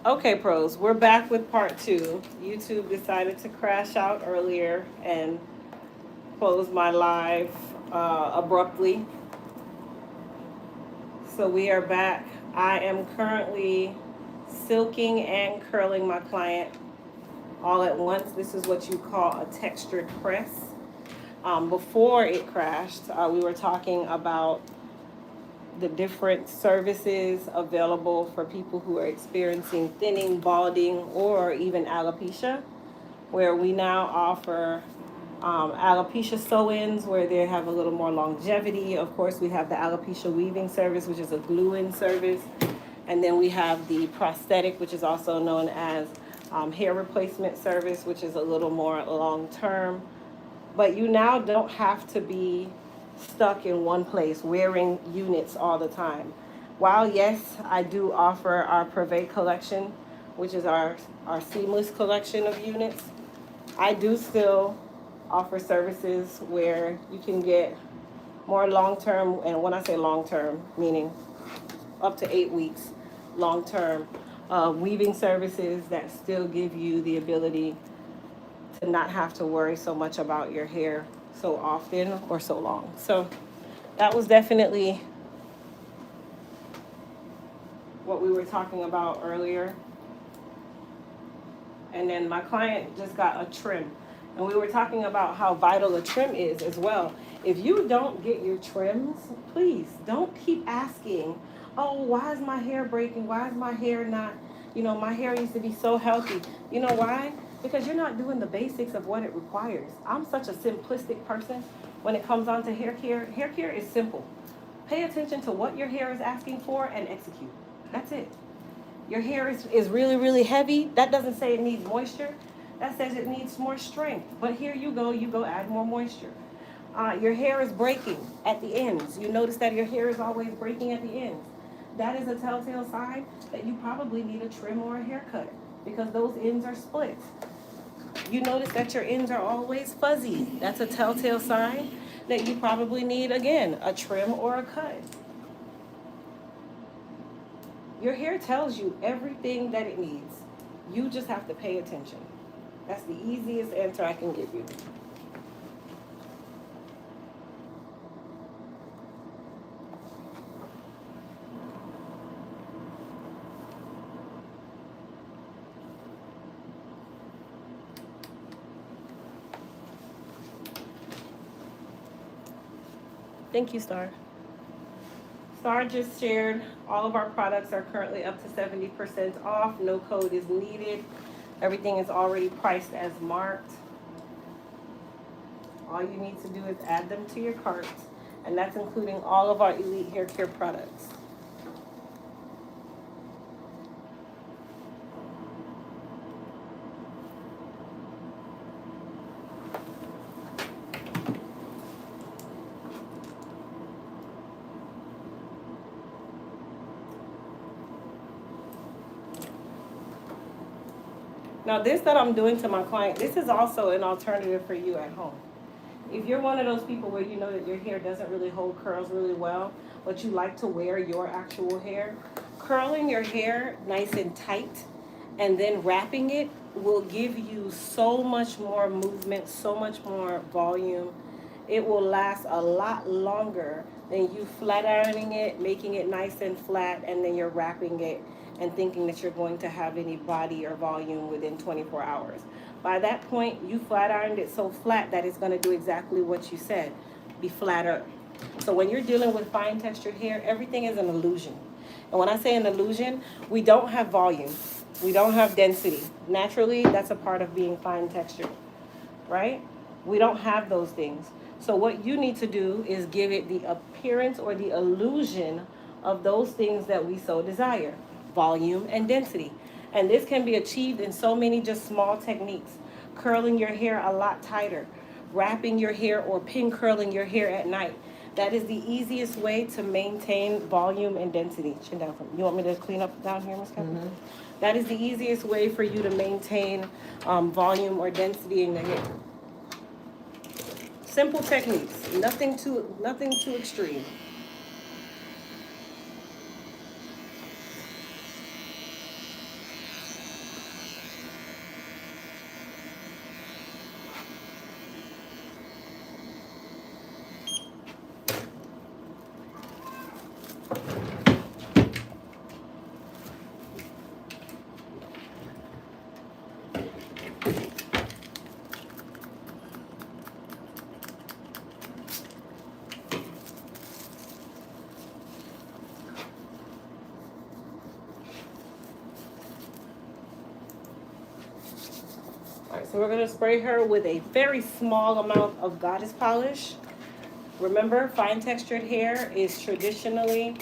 Okay, pros, we're back with part two. YouTube decided to crash out earlier and close my live abruptly. So we are back. I am currently silking and curling my client all at once. This is what you call a textured press. Before it crashed, we were talking about the different services available for people who are experiencing thinning, balding, or even alopecia, where we now offer alopecia sew-ins where they have a little more longevity. Of course, we have the alopecia weaving service, which is a glue-in service. And then we have the prosthetic, which is also known as hair replacement service, which is a little more long-term. But you now don't have to be stuck in one place wearing units all the time. While yes, I do offer our Privé collection, which is our seamless collection of units, I do still offer services where you can get more long term, and when I say long term, meaning up to 8 weeks long term weaving services that still give you the ability to not have to worry so much about your hair so often or so long. So that was definitely what we were talking about earlier. And then my client just got a trim. And we were talking about how vital a trim is as well. If you don't get your trims, please don't keep asking, oh, why is my hair breaking? Why is my hair not, my hair used to be so healthy. You know why? Because you're not doing the basics of what it requires. I'm such a simplistic person when it comes on to hair care. Hair care is simple. Pay attention to what your hair is asking for and execute. That's it. Your hair is really, really heavy. That doesn't say it needs moisture. That says it needs more strength. But here you go add more moisture. Your hair is breaking at the ends. You notice that your hair is always breaking at the ends. That is a telltale sign that you probably need a trim or a haircut because those ends are split. You notice that your ends are always fuzzy. That's a telltale sign that you probably need, again, a trim or a cut. Your hair tells you everything that it needs. You just have to pay attention. That's the easiest answer I can give you. Thank you, Star. Star just shared all of our products are currently up to 70% off. No code is needed. Everything is already priced as marked. All you need to do is add them to your cart, and that's including all of our Elite Hair Care products. Now, this that I'm doing to my client, this is also an alternative for you at home. If you're one of those people where you know that your hair doesn't really hold curls really well, but you like to wear your actual hair, curling your hair nice and tight and then wrapping it will give you so much more movement, so much more volume. It will last a lot longer than you flat ironing it, making it nice and flat, and then you're wrapping it and thinking that you're going to have any body or volume within 24 hours. By that point, you flat ironed it so flat that it's going to do exactly what you said, be flatter. So when you're dealing with fine textured hair, everything is an illusion. And when I say an illusion, we don't have volume. We don't have density. Naturally, that's a part of being fine textured, right? We don't have those things. So what you need to do is give it the appearance or the illusion of those things that we so desire, volume and density. And this can be achieved in so many just small techniques. Curling your hair a lot tighter, wrapping your hair or pin curling your hair at night. That is the easiest way to maintain volume and density. Chin down. You want me to clean up down here, Ms. Kevin? Mm-hmm. That is the easiest way for you to maintain volume or density in the hair. Simple techniques, nothing too extreme. so we're going to spray her with a very small amount of goddess polish. Remember, fine textured hair is traditionally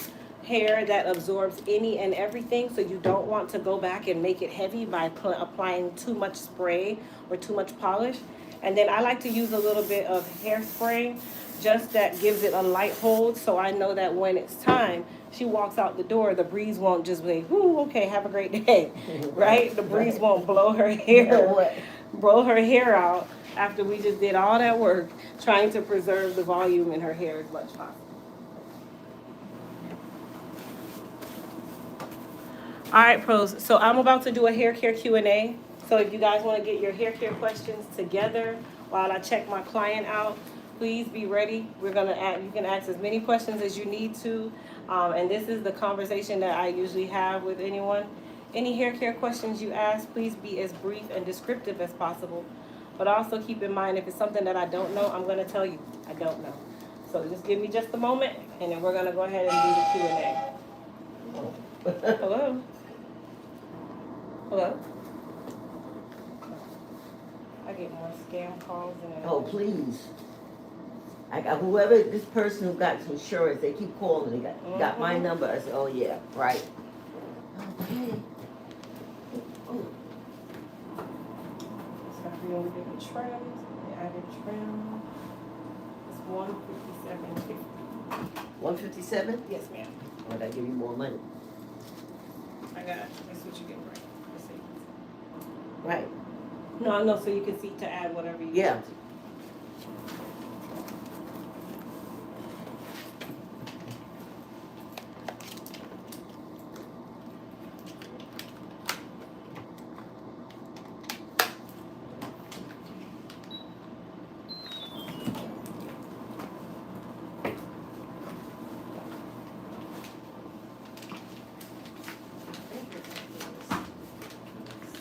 hair that absorbs any and everything, so you don't want to go back and make it heavy by applying too much spray or too much polish. And then I like to use a little bit of hairspray, just that gives it a light hold, so I know that when it's time, she walks out the door, the breeze won't just be, "Ooh, okay, have a great day," right? The breeze won't blow her hair, blow her hair out after we just did all that work trying to preserve the volume in her hair as much as possible. All right, pros. So I'm about to do a hair care Q&A. So if you guys want to get your hair care questions together while I check my client out, please be ready. We're gonna you can ask as many questions as you need to, and this is the conversation that I usually have with anyone. Any hair care questions you ask, please be as brief and descriptive as possible. But also keep in mind, if it's something that I don't know, I'm gonna tell you I don't know. So just give me just a moment, and then we're gonna go ahead and do the Q&A. Hello. Hello. I get more scam calls than. Oh, please. I got whoever, this person who got some insurance, they keep calling, they got my number. I said, oh yeah, right. Okay. Oh. So we only did the trims, the added trim. It's $157.50. 157? Yes, ma'am. Or did I give you more money? I got it. That's what you get, right? Right. No, no, so you can see to add whatever you Yeah. want to.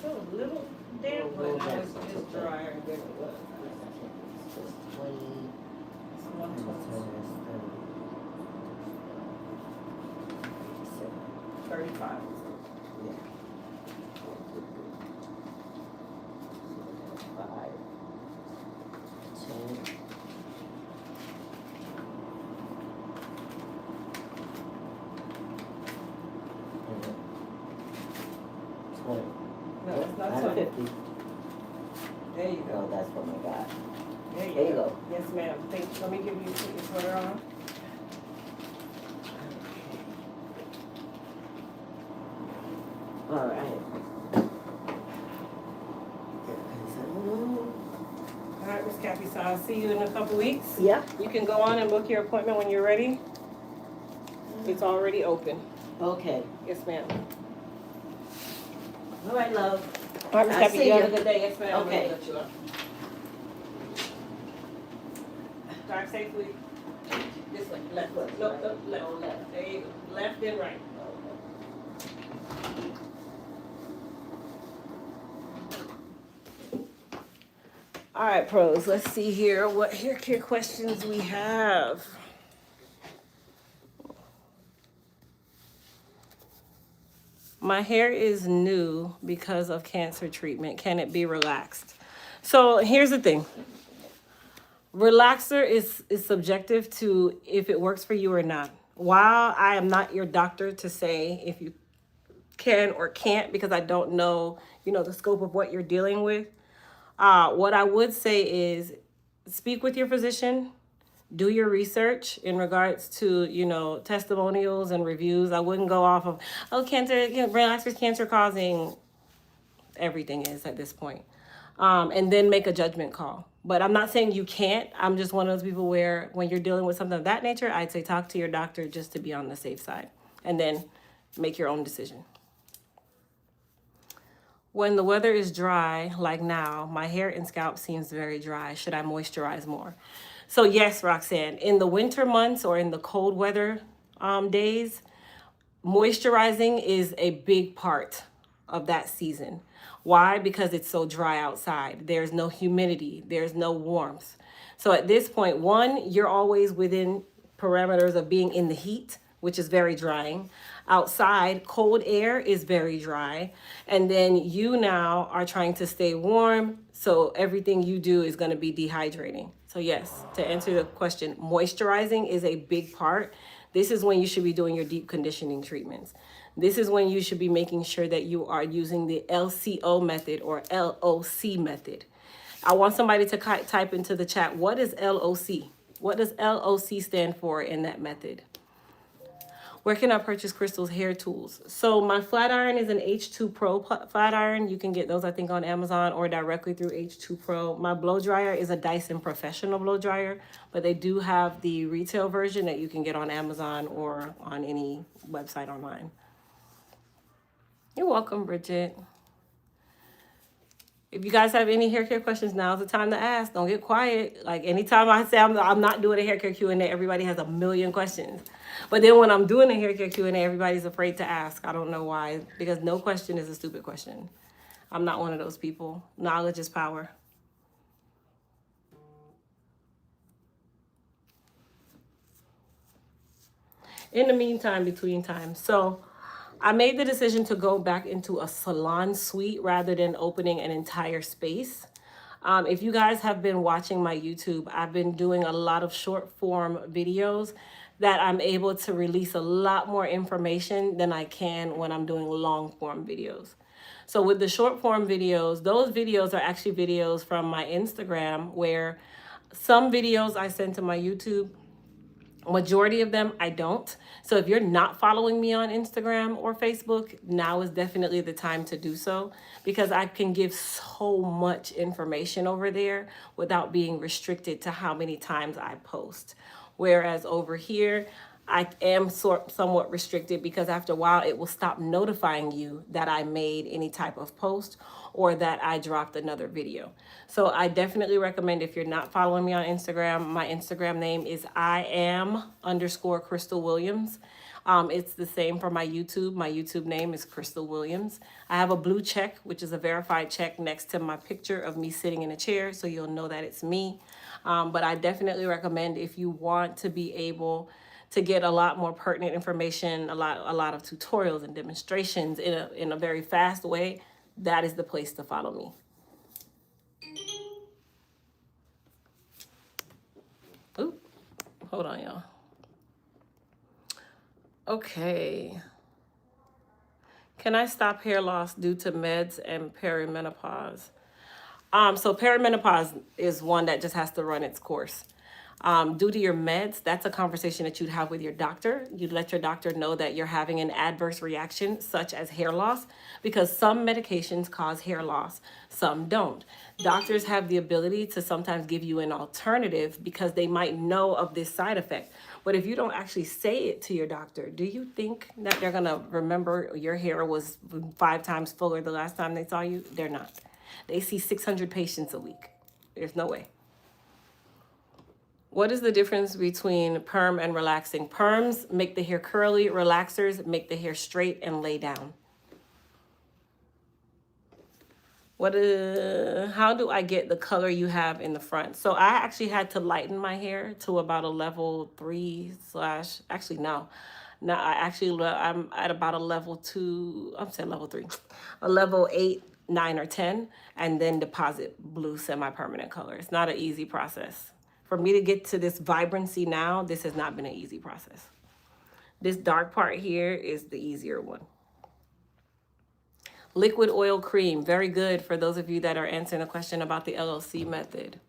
So a little damp, but now it's drier than it was. So it's 20. It's 120. 35. Yeah. 5, 10. No, it's not 20. 50. There you Oh, go. that's what I got. There you go. Yes, ma'am. Thank you. Let me give you a sweater on. All right. All right, Miss Kathy, so I'll see you in a couple weeks. Yeah. You can go on and book your appointment when you're ready. It's already open. Okay. Yes, ma'am. All right, love. All right, Miss I Kathy, see you have ya. a good day. Yes, ma'am. Okay. I'm gonna let you up. Drive safely. This way. Left. No, no, left. Oh, left. There you go. Left and right. All right, pros. Let's see here what hair care questions we have. My hair is new because of cancer treatment. Can it be relaxed? So here's the thing. Relaxer is subjective to if it works for you or not. While I am not your doctor to say if you can or can't, because I don't know, the scope of what you're dealing with. What I would say is speak with your physician, do your research in regards to, testimonials and reviews. I wouldn't go off of, cancer, relaxer's cancer causing. Everything is at this point. And then make a judgment call. But I'm not saying you can't. I'm just one of those people where when you're dealing with something of that nature, I'd say talk to your doctor just to be on the safe side. And then make your own decision. When the weather is dry, like now, my hair and scalp seems very dry. Should I moisturize more? So yes, Roxanne, in the winter months or in the cold weather days, moisturizing is a big part of that season. Why? Because it's so dry outside. There's no humidity. There's no warmth. So at this point, one, you're always within parameters of being in the heat, which is very drying. outside, cold air is very dry. And then you now are trying to stay warm. So everything you do is going to be dehydrating. So yes, to answer the question, moisturizing is a big part. This is when you should be doing your deep conditioning treatments. This is when you should be making sure that you are using the LCO method or LOC method. I want somebody to type into the chat, what is LOC? What does LOC stand for in that method? Where can I purchase Crystal's hair tools? So my flat iron is an H2 Pro flat iron. You can get those, I think, on Amazon or directly through H2 Pro. My blow dryer is a Dyson Professional blow dryer, but they do have the retail version that you can get on Amazon or on any website online. You're welcome, Bridget. If you guys have any hair care questions, now's the time to ask. Don't get quiet. Like anytime I say I'm not doing a hair care Q&A, everybody has a million questions. But then when I'm doing a hair care Q&A, everybody's afraid to ask. I don't know why, because no question is a stupid question. I'm not one of those people. Knowledge is power. In the meantime, between times. So I made the decision to go back into a salon suite rather than opening an entire space. If you guys have been watching my YouTube, I've been doing a lot of short form videos that I'm able to release a lot more information than I can when I'm doing long form videos. So with the short form videos, those videos are actually videos from my Instagram, where some videos I send to my YouTube, majority of them I don't. So if you're not following me on Instagram or Facebook, now is definitely the time to do so, because I can give so much information over there without being restricted to how many times I post. Whereas over here, I am somewhat restricted, because after a while it will stop notifying you that I made any type of post or that I dropped another video. So I definitely recommend, if you're not following me on Instagram, my Instagram name is @Crystal Williams. It's the same for my YouTube. My YouTube name is Crystal Williams. I have a blue check, which is a verified check, next to my picture of me sitting in a chair, so you'll know that it's me. But I definitely recommend, if you want to be able to get a lot more pertinent information, a lot of tutorials and demonstrations in a very fast way, that is the place to follow me. Ooh, hold on, y'all. Okay. Can I stop hair loss due to meds and perimenopause? So perimenopause is one that just has to run its course. Due to your meds, that's a conversation that you'd have with your doctor. You'd let your doctor know that you're having an adverse reaction, such as hair loss, because some medications cause hair loss, some don't. Doctors have the ability to sometimes give you an alternative because they might know of this side effect. But if you don't actually say it to your doctor, do you think that they're gonna remember your hair was 5 times fuller the last time they saw you? They're not. They see 600 patients a week. There's no way. What is the difference between perm and relaxing? Perms make the hair curly, relaxers make the hair straight and lay down. How do I get the color you have in the front? So I actually had to lighten my hair to about a level 3 / actually no. Now I'm at about a level 2, I'm saying level 3, a level 8, 9, or 10, and then deposit blue semi-permanent color. It's not an easy process. For me to get to this vibrancy now, this has not been an easy process. This dark part here is the easier one. Liquid oil cream, very good for those of you that are answering the question about the LLC method.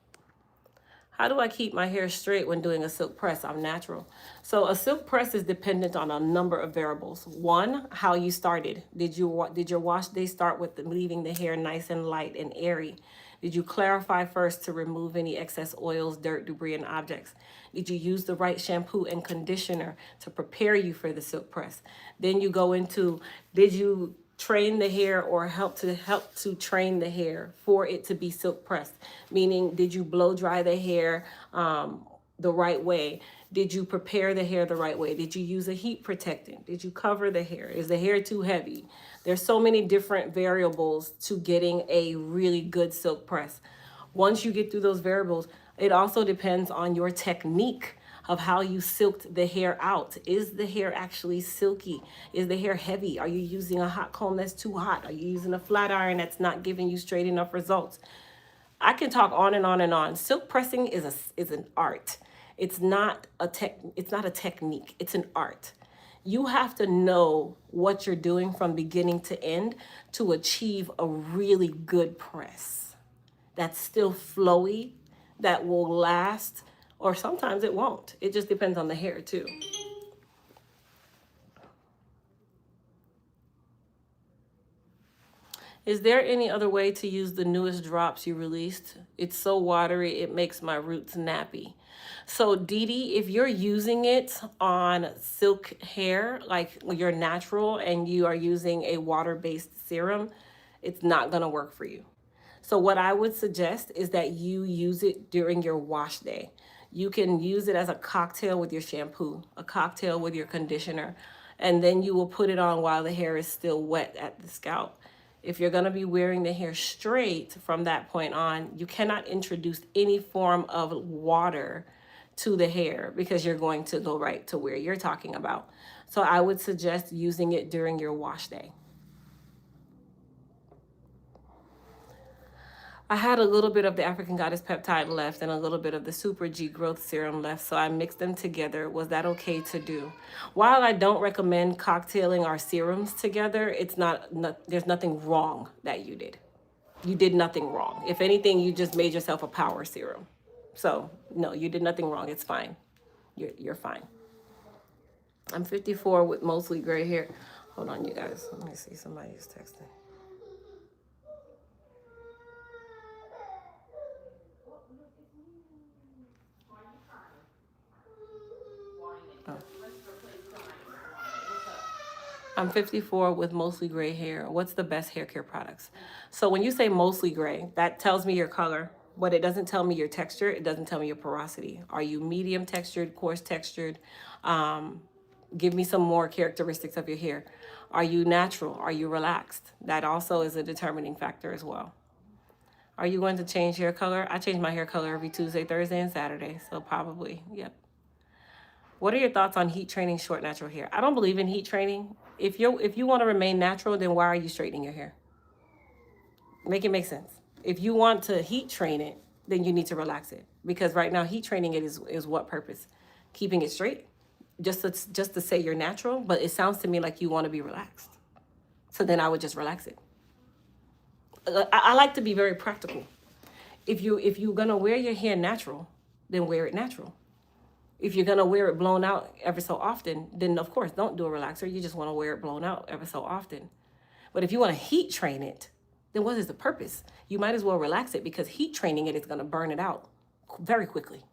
How do I keep my hair straight when doing a silk press? I'm natural. So a silk press is dependent on a number of variables. One, how you started. Did your wash day start with leaving the hair nice and light and airy? Did you clarify first to remove any excess oils, dirt, debris, and objects? Did you use the right shampoo and conditioner to prepare you for the silk press? Then you go into, did you train the hair or help to train the hair for it to be silk pressed? Meaning, did you blow dry the hair the right way? Did you prepare the hair the right way? Did you use a heat protectant? Did you cover the hair? Is the hair too heavy? There's so many different variables to getting a really good silk press. Once you get through those variables, it also depends on your technique of how you silked the hair out. Is the hair actually silky? Is the hair heavy? Are you using a hot comb that's too hot? Are you using a flat iron that's not giving you straight enough results? I can talk on and on and on. Silk pressing is an art. It's not a technique. It's an art. You have to know what you're doing from beginning to end to achieve a really good press that's still flowy, that will last, or sometimes it won't. It just depends on the hair too. Is there any other way to use the newest drops you released? It's so watery, it makes my roots nappy. So Dee Dee, if you're using it on silk hair, like you're natural and you are using a water-based serum, it's not gonna work for you. So what I would suggest is that you use it during your wash day. You can use it as a cocktail with your shampoo, a cocktail with your conditioner, and then you will put it on while the hair is still wet at the scalp. If you're gonna be wearing the hair straight from that point on, you cannot introduce any form of water to the hair because you're going to go right to where you're talking about. So I would suggest using it during your wash day. I had a little bit of the African Goddess Peptide left and a little bit of the Super G Growth Serum left, so I mixed them together. Was that okay to do? While I don't recommend cocktailing our serums together, there's nothing wrong that you did. You did nothing wrong. If anything, you just made yourself a power serum. So no, you did nothing wrong. It's fine. You're fine. I'm 54 with mostly gray hair. Hold on, you guys. Let me see. Somebody's texting. I'm 54 with mostly gray hair. What's the best hair care products? So when you say mostly gray, that tells me your color, but it doesn't tell me your texture. It doesn't tell me your porosity. Are you medium textured, coarse textured? Give me some more characteristics of your hair. Are you natural? Are you relaxed? That also is a determining factor as well. Are you going to change hair color? I change my hair color every Tuesday, Thursday, and Saturday. So probably, yep. What are your thoughts on heat training short natural hair? I don't believe in heat training. If you want to remain natural, then why are you straightening your hair? Make it make sense. If you want to heat train it, then you need to relax it. Because right now, heat training it is what purpose? Keeping it straight? Just to say you're natural, but it sounds to me like you want to be relaxed. So then I would just relax it. I like to be very practical. If you're gonna wear your hair natural, then wear it natural. If you're gonna wear it blown out ever so often, then of course don't do a relaxer. You just want to wear it blown out ever so often. But if you want to heat train it, then what is the purpose? You might as well relax it because heat training it is gonna burn it out very quickly.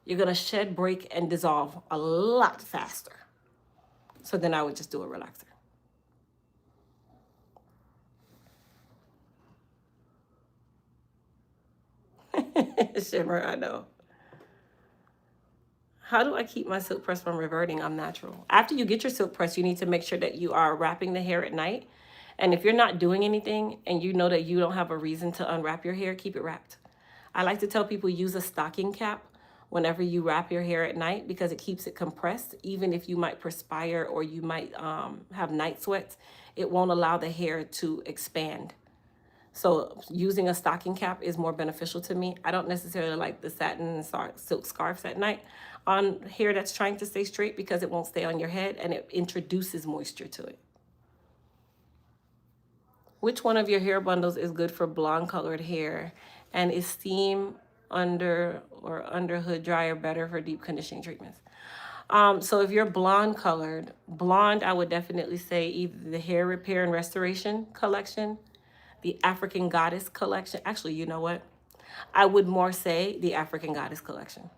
You're gonna shed, break, and dissolve a lot faster. So then I would just do a relaxer. Shimmer, I know. How do I keep my silk press from reverting? I'm natural. After you get your silk press, you need to make sure that you are wrapping the hair at night. And if you're not doing anything and you know that you don't have a reason to unwrap your hair, keep it wrapped. I like to tell people use a stocking cap whenever you wrap your hair at night because it keeps it compressed. Even if you might perspire or you might have night sweats, it won't allow the hair to expand. So using a stocking cap is more beneficial to me. I don't necessarily like the satin and silk scarves at night on hair that's trying to stay straight because it won't stay on your head and it introduces moisture to it. Which one of your hair bundles is good for blonde colored hair? And is steam under or under hood dryer better for deep conditioning treatments? So if you're blonde colored, blonde, I would definitely say either the hair repair and restoration collection, the African Goddess collection. Actually, you know what? I would more say the African Goddess collection.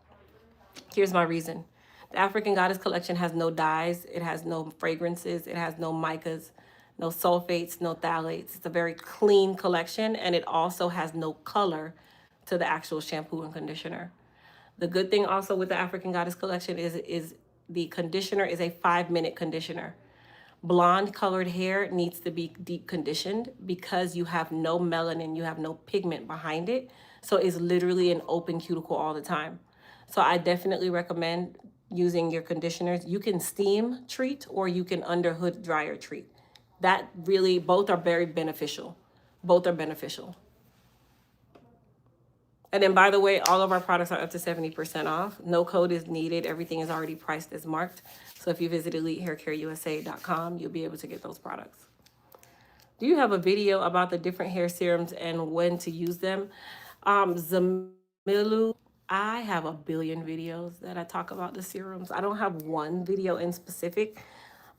Here's my reason. The African Goddess collection has no dyes. It has no fragrances. It has no micas, no sulfates, no phthalates. It's a very clean collection, and it also has no color to the actual shampoo and conditioner. The good thing also with the African Goddess collection is the conditioner is a 5-minute conditioner. Blonde colored hair needs to be deep conditioned because you have no melanin, you have no pigment behind it. So it's literally an open cuticle all the time. So I definitely recommend using your conditioners. You can steam treat or you can under hood dryer treat. That really, both are very beneficial. Both are beneficial. And then, by the way, all of our products are up to 70% off. No code is needed. Everything is already priced as marked. So if you visit EliteHairCareUSA.com, you'll be able to get those products. Do you have a video about the different hair serums and when to use them? Zamilu, I have a billion videos that I talk about the serums. I don't have one video in specific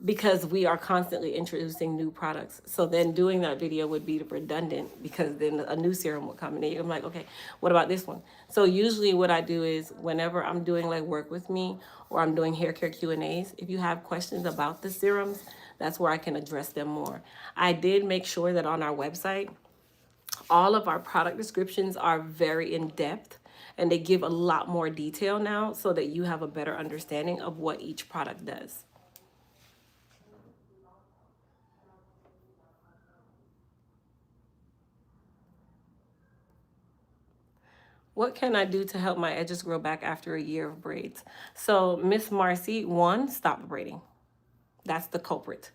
because we are constantly introducing new products. So then doing that video would be redundant because then a new serum would come in. I'm like, okay, what about this one? So usually what I do is whenever I'm doing like work with me or I'm doing hair care Q&As, if you have questions about the serums, that's where I can address them more. I did make sure that on our website, all of our product descriptions are very in-depth and they give a lot more detail now so that you have a better understanding of what each product does. What can I do to help my edges grow back after a year of braids? So, Miss Marcy, one, stop braiding. That's the culprit.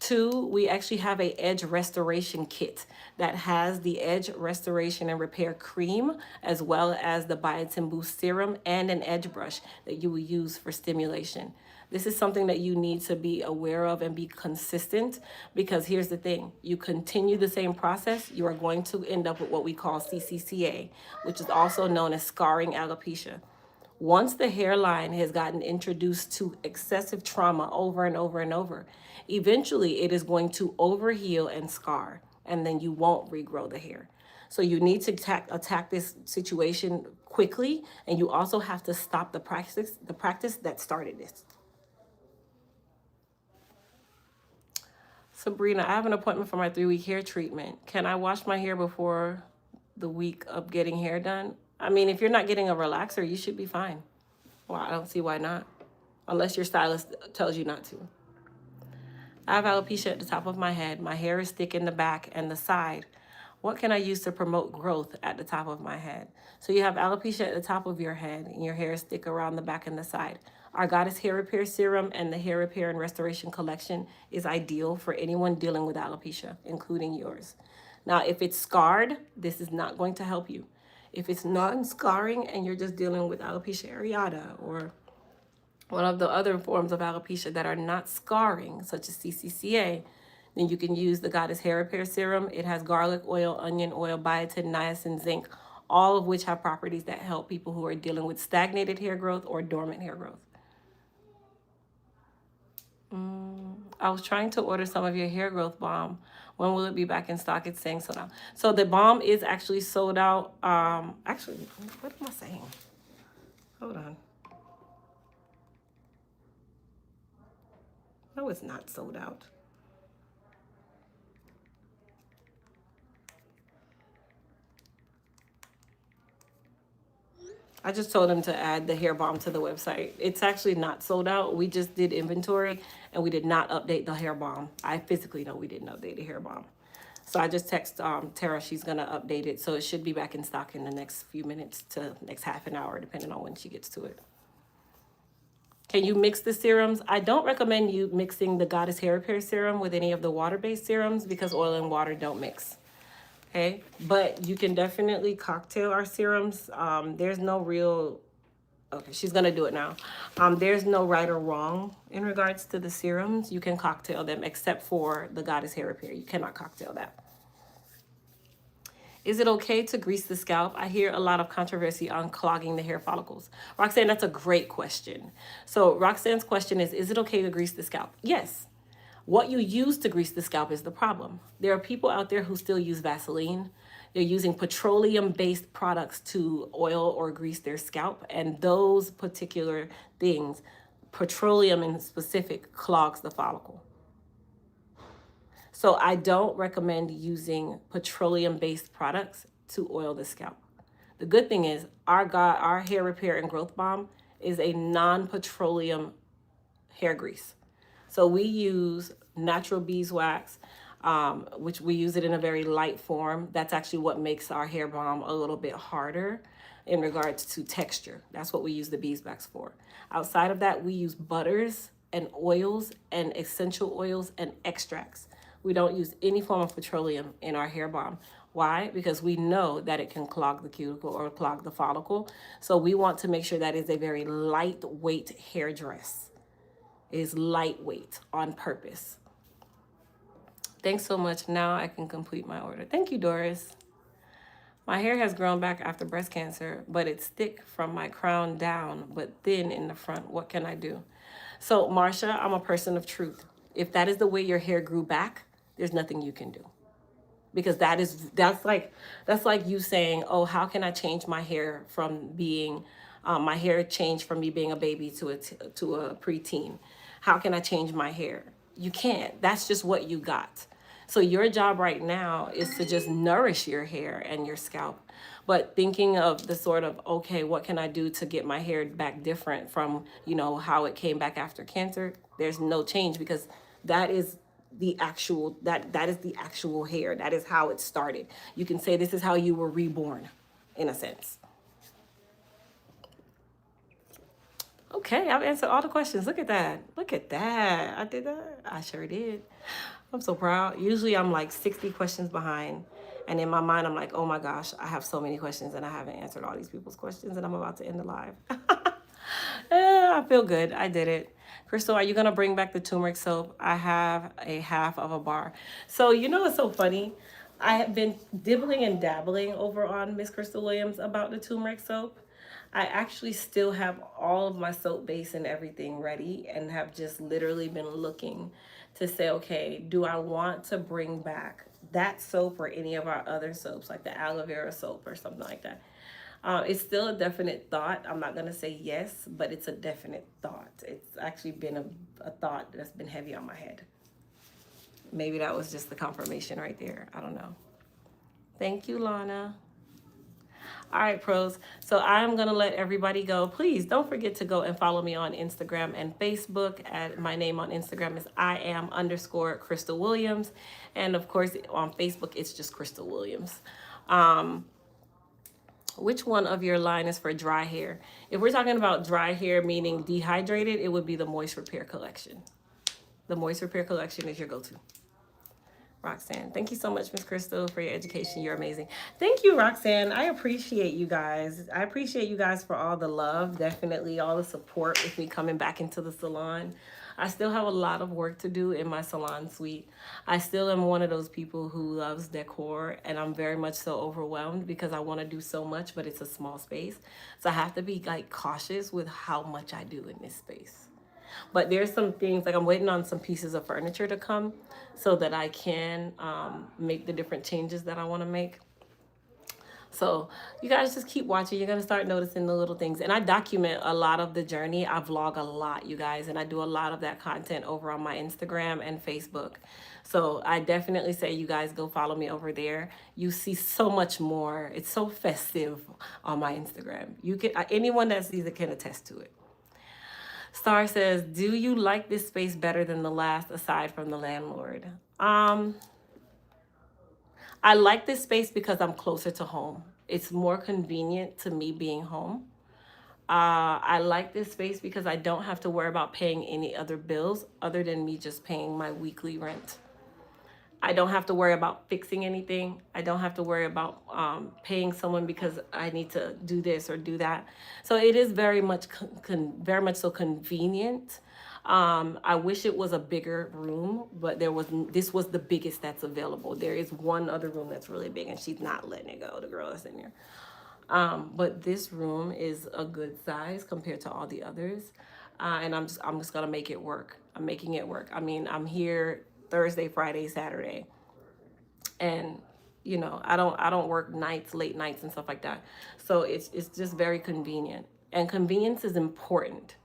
Two, we actually have a edge restoration kit that has the edge restoration and repair cream, as well as the biotin boost serum and an edge brush that you will use for stimulation. This is something that you need to be aware of and be consistent, because here's the thing: you continue the same process, you are going to end up with what we call CCCA, which is also known as scarring alopecia. Once the hairline has gotten introduced to excessive trauma over and over and over, eventually it is going to overheal and scar, and then you won't regrow the hair. So you need to attack this situation quickly, and you also have to stop the practice that started this. Sabrina, I have an appointment for my 3-week hair treatment. Can I wash my hair before the week of getting hair done? I mean, if you're not getting a relaxer, you should be fine. Well, I don't see why not, unless your stylist tells you not to. I have alopecia at the top of my head. My hair is thick in the back and the side. What can I use to promote growth at the top of my head? So you have alopecia at the top of your head and your hair is thick around the back and the side. Our Goddess Hair Repair Serum and the Hair Repair and Restoration Collection is ideal for anyone dealing with alopecia, including yours. Now, if it's scarred, this is not going to help you. If it's non-scarring and you're just dealing with alopecia areata or one of the other forms of alopecia that are not scarring, such as CCCA, then you can use the Goddess Hair Repair Serum. It has garlic oil, onion oil, biotin, niacin, zinc, all of which have properties that help people who are dealing with stagnated hair growth or dormant hair growth. I was trying to order some of your hair growth balm. When will it be back in stock? It's saying sold out. So the balm is actually sold out. Actually, what am I saying? Hold on. No, it's not sold out. I just told him to add the hair balm to the website. It's actually not sold out. We just did inventory and we did not update the hair balm. I physically know we didn't update the hair balm. So I just text Tara, she's gonna update it. So it should be back in stock in the next few minutes to next half an hour, depending on when she gets to it. Can you mix the serums? I don't recommend you mixing the Goddess Hair Repair Serum with any of the water-based serums because oil and water don't mix. Okay, but you can definitely cocktail our serums. There's no real, okay, she's gonna do it now. There's no right or wrong in regards to the serums. You can cocktail them except for the Goddess Hair Repair. You cannot cocktail that. Is it okay to grease the scalp? I hear a lot of controversy on clogging the hair follicles. Roxanne, that's a great question. So Roxanne's question is it okay to grease the scalp? Yes. What you use to grease the scalp is the problem. There are people out there who still use Vaseline. They're using petroleum-based products to oil or grease their scalp, and those particular things, petroleum in specific, clogs the follicle. So I don't recommend using petroleum-based products to oil the scalp. The good thing is our hair repair and growth balm is a non-petroleum hair grease. So we use natural beeswax, which we use it in a very light form. That's actually what makes our hair balm a little bit harder in regards to texture. That's what we use the beeswax for. Outside of that, we use butters and oils and essential oils and extracts. We don't use any form of petroleum in our hair balm. Why? Because we know that it can clog the cuticle or clog the follicle. So we want to make sure that it's a very lightweight hair dress. It is lightweight on purpose. Thanks so much. Now I can complete my order. Thank you, Doris. My hair has grown back after breast cancer, but it's thick from my crown down, but thin in the front. What can I do? So, Marsha, I'm a person of truth. If that is the way your hair grew back, there's nothing you can do. Because that's like you saying, oh, how can I change my hair from being my hair changed from me being a baby to a preteen? How can I change my hair? You can't. That's just what you got. So your job right now is to just nourish your hair and your scalp. But thinking of the sort of, okay, what can I do to get my hair back different from, how it came back after cancer? There's no change, because that is the actual that is the actual hair. That is how it started. You can say this is how you were reborn, in a sense. Okay, I've answered all the questions. Look at that. Look at that. I did that. I sure did. I'm so proud. Usually I'm like 60 questions behind. And in my mind, I'm like, oh my gosh, I have so many questions and I haven't answered all these people's questions and I'm about to end the live. I feel good. I did it. Crystal, are you going to bring back the turmeric soap? I have a half of a bar. So, what's so funny? I have been dibbling and dabbling over on Miss Crystal Williams about the turmeric soap. I actually still have all of my soap base and everything ready and have just literally been looking to say, okay, do I want to bring back that soap or any of our other soaps, like the aloe vera soap or something like that? It's still a definite thought. I'm not going to say yes, but it's a definite thought. It's actually been a thought that's been heavy on my head. Maybe that was just the confirmation right there. I don't know. Thank you, Lana. All right, pros. So I'm going to let everybody go. Please don't forget to go and follow me on Instagram and Facebook. My name on Instagram is @Crystal Williams. And of course, on Facebook, it's just Crystal Williams. Which one of your line is for dry hair? If we're talking about dry hair, meaning dehydrated, it would be the Moist Repair Collection. The Moist Repair Collection is your go-to. Roxanne, thank you so much, Miss Crystal, for your education. You're amazing. Thank you, Roxanne. I appreciate you guys. I appreciate you guys for all the love, definitely all the support with me coming back into the salon. I still have a lot of work to do in my salon suite. I still am one of those people who loves decor, and I'm very much so overwhelmed because I want to do so much, but it's a small space. So I have to be cautious with how much I do in this space. But there's some things, I'm waiting on some pieces of furniture to come so that I can make the different changes that I want to make. So you guys just keep watching. You're going to start noticing the little things. And I document a lot of the journey. I vlog a lot, you guys. And I do a lot of that content over on my Instagram and Facebook. So I definitely say you guys go follow me over there. You see so much more. It's so festive on my Instagram. Anyone that sees it can attest to it. Star says, do you like this space better than the last aside from the landlord? I like this space because I'm closer to home. It's more convenient to me being home. I like this space because I don't have to worry about paying any other bills other than me just paying my weekly rent. I don't have to worry about fixing anything. I don't have to worry about paying someone because I need to do this or do that. So it is very much so convenient. I wish it was a bigger room, but this was the biggest that's available. There is one other room that's really big and she's not letting it go, the girl that's in there. But this room is a good size compared to all the others. And I'm just gonna make it work. I'm making it work. I mean, I'm here Thursday, Friday, Saturday. And I don't work nights, late nights and stuff like that. So it's just very convenient. And convenience is important.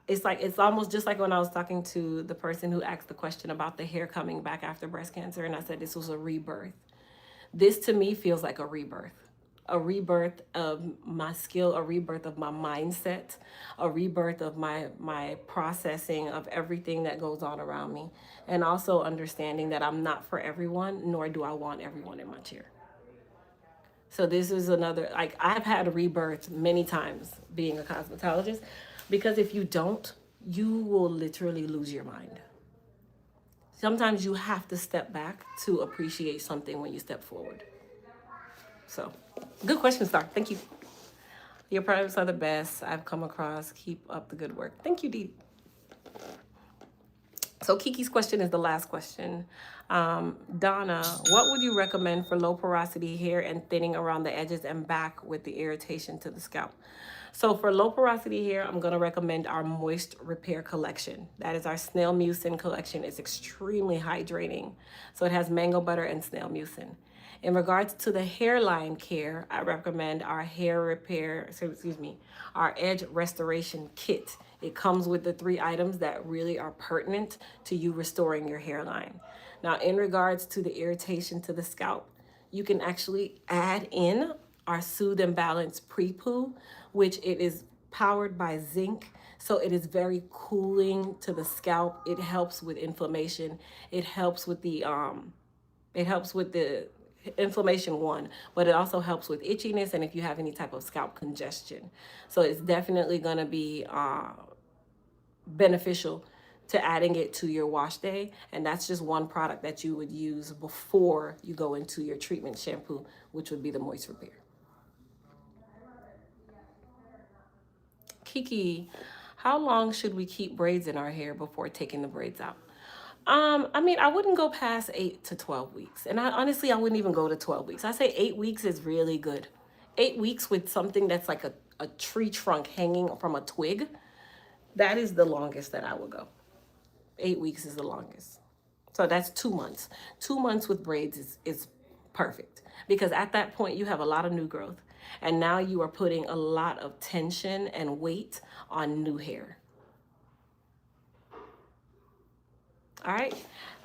It's almost just like when I was talking to the person who asked the question about the hair coming back after breast cancer, and I said this was a rebirth. This to me feels like a rebirth of my skill, a rebirth of my mindset, a rebirth of my processing of everything that goes on around me, and also understanding that I'm not for everyone, nor do I want everyone in my chair. So this is another, like, I've had a rebirth many times being a cosmetologist, because if you don't, you will literally lose your mind. Sometimes you have to step back to appreciate something when you step forward. So, good question, Star. Thank you. Your products are the best I've come across. Keep up the good work. Thank you, Dee. So Kiki's question is the last question. Donna, what would you recommend for low porosity hair and thinning around the edges and back with the irritation to the scalp? So for low porosity hair, I'm going to recommend our Moist Repair collection. That is our snail mucin collection. It's extremely hydrating. So it has mango butter and snail mucin. In regards to the hairline care, I recommend our our edge restoration kit. It comes with the 3 items that really are pertinent to you restoring your hairline. Now, in regards to the irritation to the scalp, you can actually add in our Soothe and Balance Pre-Poo, which it is powered by zinc. So it is very cooling to the scalp. It helps with inflammation. It helps with the inflammation one, but it also helps with itchiness and if you have any type of scalp congestion. So it's definitely going to be beneficial to adding it to your wash day, and that's just one product that you would use before you go into your treatment shampoo, which would be the Moist Repair. Kiki, how long should we keep braids in our hair before taking the braids out? I mean, I wouldn't go past 8 to 12 weeks. And I wouldn't even go to 12 weeks. I say 8 weeks is really good. 8 weeks with something that's like a tree trunk hanging from a twig, that is the longest that I would go. 8 weeks is the longest. So that's 2 months. 2 months with braids is perfect, because at that point you have a lot of new growth. And now you are putting a lot of tension and weight on new hair. All right.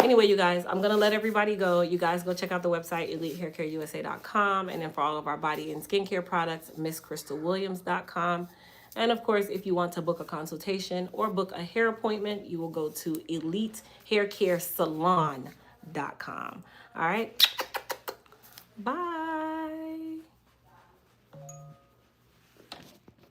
Anyway, you guys, I'm going to let everybody go. You guys go check out the website, elitehaircareusa.com. And then for all of our body and skincare products, MissCrystalWilliams.com. And of course, if you want to book a consultation or book a hair appointment, you will go to EliteHairCareSalon.com. All right. Bye.